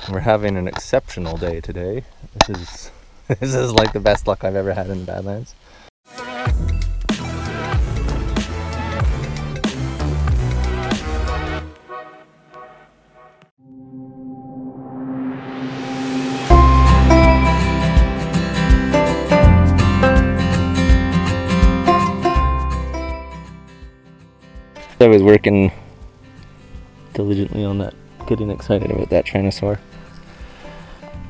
We're having an exceptional day today. This is like the best luck I've ever had in the Badlands. I was working diligently on that, getting excited about that Tyrannosaur.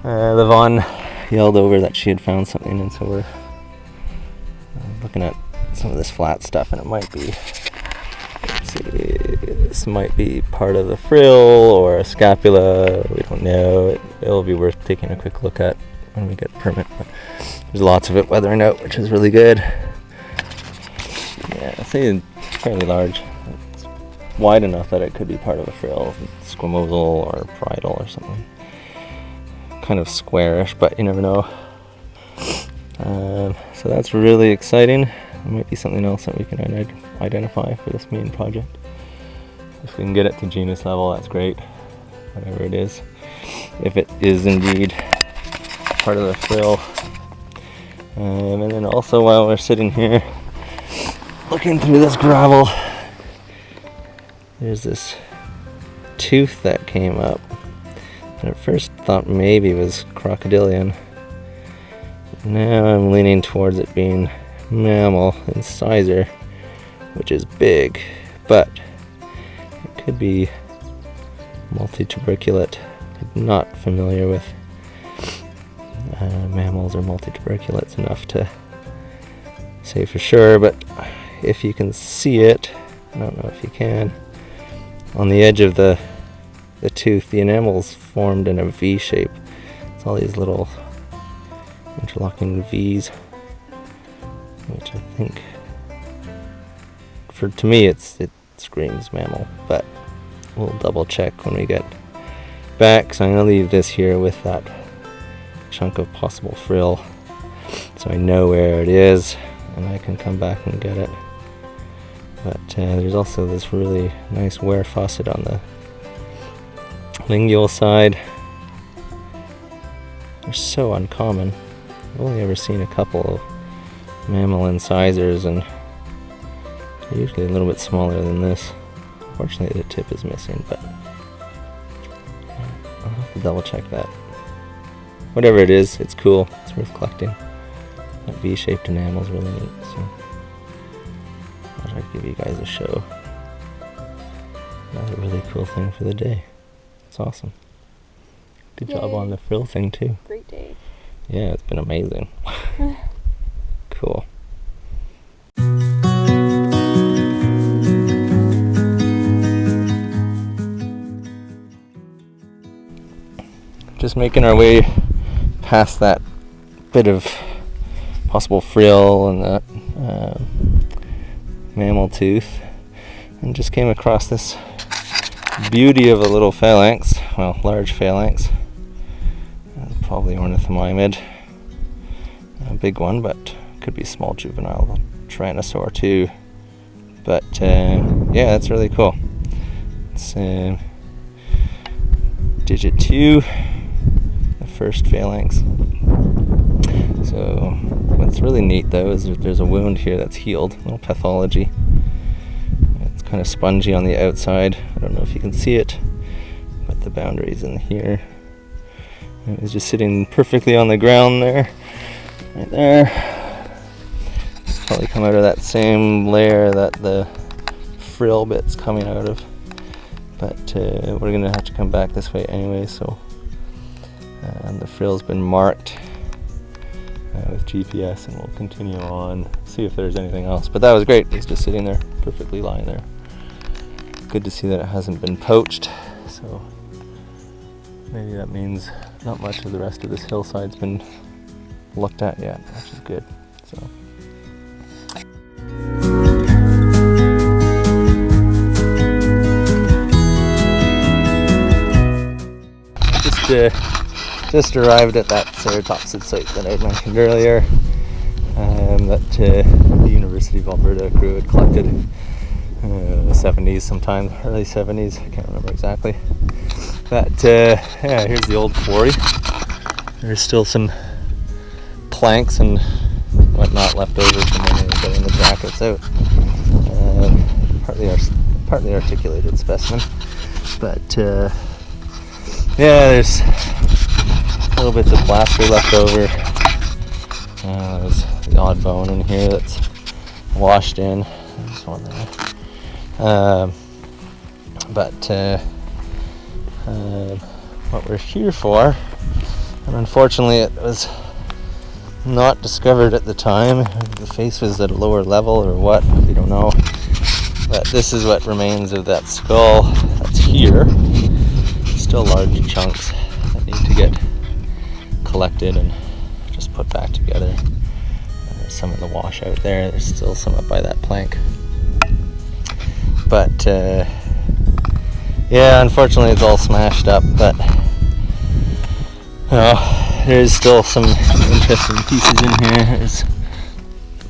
Levon yelled over that she had found something, and so we're looking at some of this flat stuff, and it might be, let's see, this might be part of the frill or a scapula, we don't know. It'll be worth taking a quick look at when we get a permit, but there's lots of it weathering out, which is really good. Yeah, I'd say it's fairly large. It's wide enough that it could be part of a frill, squamosal or parietal or something. Kind of squarish, but you never know. So that's really exciting. There might be something else that we can identify for this main project. If we can get it to genus level, that's great. Whatever it is. If it is indeed part of the frill. And then also while we're sitting here looking through this gravel, there's this tooth that came up. And at first thought maybe it was crocodilian. Now I'm leaning towards it being mammal incisor, which is big, but it could be multituberculate. I'm not familiar with mammals or multituberculates enough to say for sure, but if you can see it, I don't know if you can, on the edge of the tooth, the enamel's formed in a V shape. It's all these little interlocking V's, which I think, to me, it screams mammal, but we'll double check when we get back. So I'm gonna leave this here with that chunk of possible frill, so I know where it is, and I can come back and get it. But there's also this really nice wear faucet on the lingual side. They're so uncommon. I've only ever seen a couple of mammal incisors, and they're usually a little bit smaller than this. Unfortunately, the tip is missing, but I'll have to double check that. Whatever it is, it's cool. It's worth collecting. That V-shaped enamel is really neat, so I thought I'd give you guys a show. Another really cool thing for the day. It's awesome. Good job on the frill thing too. Great day. Yeah, it's been amazing. Cool. Just making our way past that bit of possible frill and that mammal tooth, and just came across this beauty of a little phalanx, well, large phalanx, probably ornithomimid, a big one, but could be small juvenile Tyrannosaur too. But yeah, that's really cool. It's digit 2, the first phalanx. So what's really neat though is that there's a wound here that's healed, a little pathology. It's kind of spongy on the outside. I don't know if you can see it, but the boundary's in here. It was just sitting perfectly on the ground there, right there. It's probably come out of that same layer that the frill bit's coming out of. But we're gonna have to come back this way anyway, so the frill's been marked with GPS, and we'll continue on, see if there's anything else. But that was great. It's just sitting there, perfectly lying there. Good to see that it hasn't been poached, so maybe that means not much of the rest of this hillside's been looked at yet, which is good. So just arrived at that ceratopsid site that I mentioned earlier, that the University of Alberta crew had collected in the 70s sometime, early 70s, I can't remember exactly. But yeah, here's the old quarry. There's still some planks and whatnot left over from when they were getting the jackets out. Partly articulated specimen. But yeah, there's little bits of plaster left over. There's the odd bone in here that's washed in. There's one there. But what we're here for, and unfortunately it was not discovered at the time. The face was at a lower level or what, we don't know. But this is what remains of that skull that's here. Still large chunks that need to get collected and just put back together. And there's some in the washout there. There's still some up by that plank. But yeah, unfortunately it's all smashed up, but there's still some interesting pieces in here. There's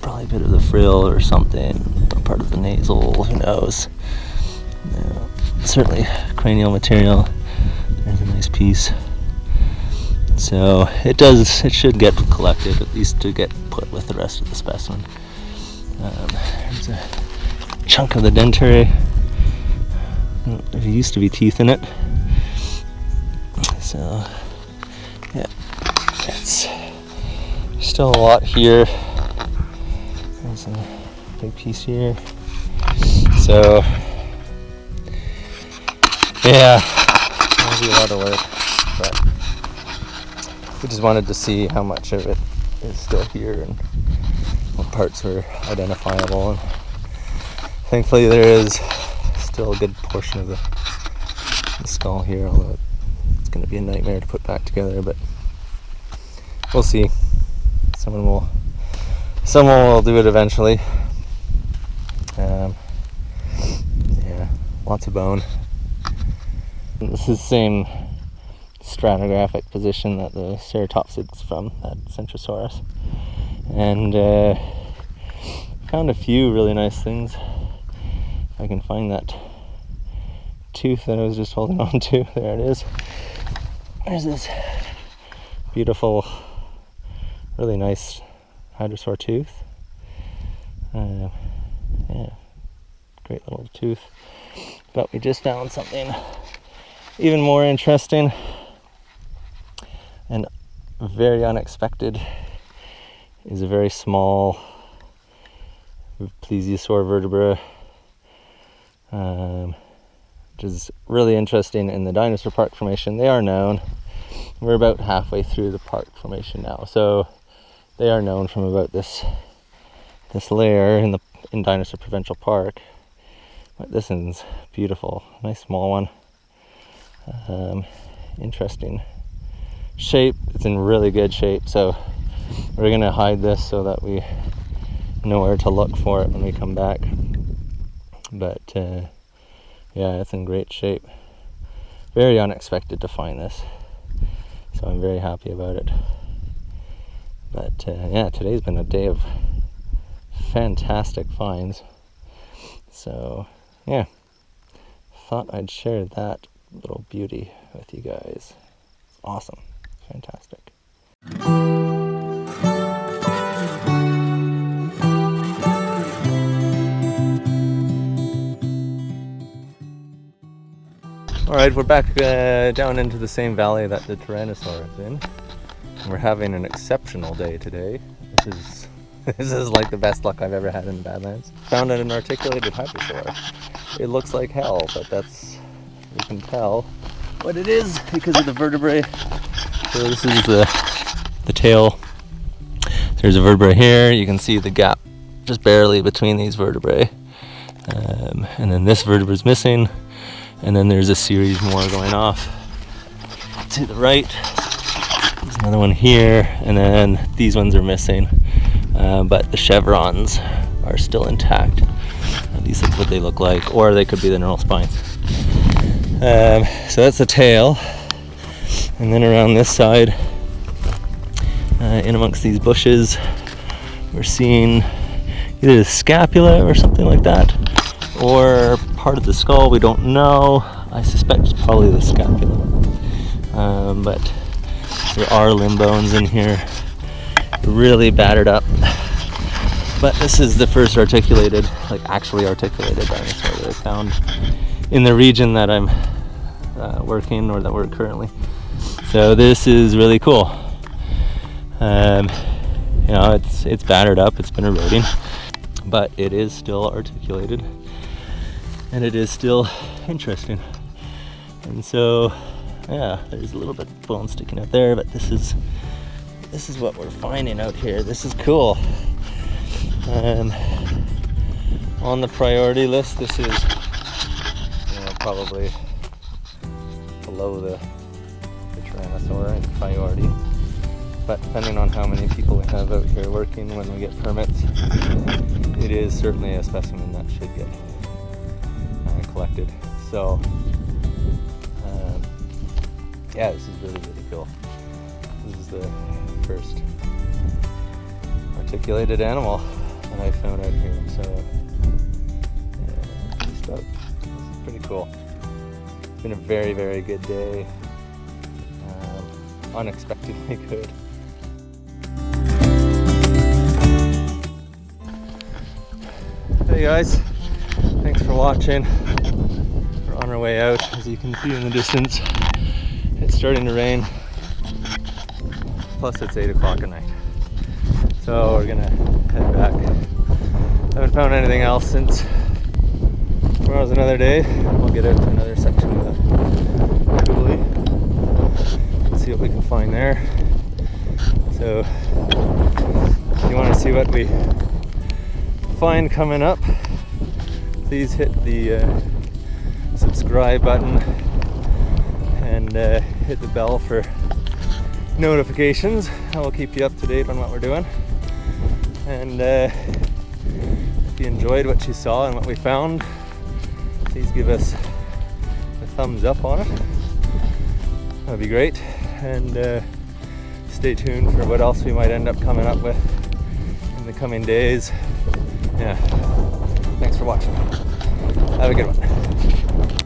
probably a bit of the frill or something, or part of the nasal, who knows. Certainly cranial material. There's a nice piece. So it should get collected, at least to get put with the rest of the specimen. There's a chunk of the dentary. There used to be teeth in it. So yeah, it's still a lot here. There's a big piece here. So yeah, it'll be a lot of work, but we just wanted to see how much of it is still here and what parts were identifiable. And thankfully there is still a good portion of the skull here, although it's going to be a nightmare to put back together, but we'll see. Someone will do it eventually. Yeah, lots of bone. This is the same stratigraphic position that the ceratopsid's from, that Centrosaurus. And found a few really nice things. If I can find that tooth that I was just holding on to. There it is. There's this beautiful, really nice HADROSAUR tooth. Yeah, great little tooth. But we just found something even more interesting and very unexpected. Is a very small plesiosaur vertebra, which is really interesting in the dinosaur park formation. They are known. We're about halfway through the park formation now, so they are known from about this layer in Dinosaur Provincial Park. But this one's beautiful, nice small one. Interesting shape. It's in really good shape, so we're gonna hide this so that we know where to look for it when we come back. But yeah, it's in great shape. Very unexpected to find this, so I'm very happy about it. But yeah, today's been a day of fantastic finds. So yeah, thought I'd share that little beauty with you guys. It's awesome, fantastic. Alright, we're back down into the same valley that the Tyrannosaur is in. We're having an exceptional day today. This is like the best luck I've ever had in the Badlands. Found an articulated HADROSAUR. It looks like hell, but you can tell what it is because of the vertebrae. So this is the tail. There's a vertebra here. You can see the gap just barely between these vertebrae. And then this vertebra is missing. And then there's a series more going off to the right. There's another one here, and then these ones are missing. But the chevrons are still intact. At least that's what they look like, or they could be the neural spines. So that's the tail. And then around this side, in amongst these bushes, we're seeing either the scapula or something like that, or part of the skull, we don't know. I suspect it's probably the scapula. but there are limb bones in here, really battered up. But this is the first articulated, like actually articulated dinosaur that I found in the region that I'm working, or that we're currently. So this is really cool. You know, it's battered up, it's been eroding, but it is still articulated, and it is still interesting. And so, yeah, there's a little bit of bone sticking out there, but this is what we're finding out here. This is cool. On the priority list, this is, you know, probably below the Tyrannosaur in priority. But depending on how many people we have out here working when we get permits, it is certainly a specimen that should get collected. So, yeah, this is really, really cool. This is the first articulated animal that I found out here. So, yeah, pretty stoked. This is pretty cool. It's been a very, very good day. Unexpectedly good. Hey guys, thanks for watching. We're on our way out. As you can see in the distance, it's starting to rain. Plus it's 8 o'clock at night. So we're gonna head back. Haven't found anything else since tomorrow's another day. We'll get out to another section of the coulee. See what we can find there. So if you want to see what we find coming up, please hit the subscribe button and hit the bell for notifications. I will keep you up to date on what we're doing. And if you enjoyed what you saw and what we found, please give us a thumbs up on it. That'd be great. And stay tuned for what else we might end up coming up with in the coming days. Yeah. Thanks for watching. Have a good one.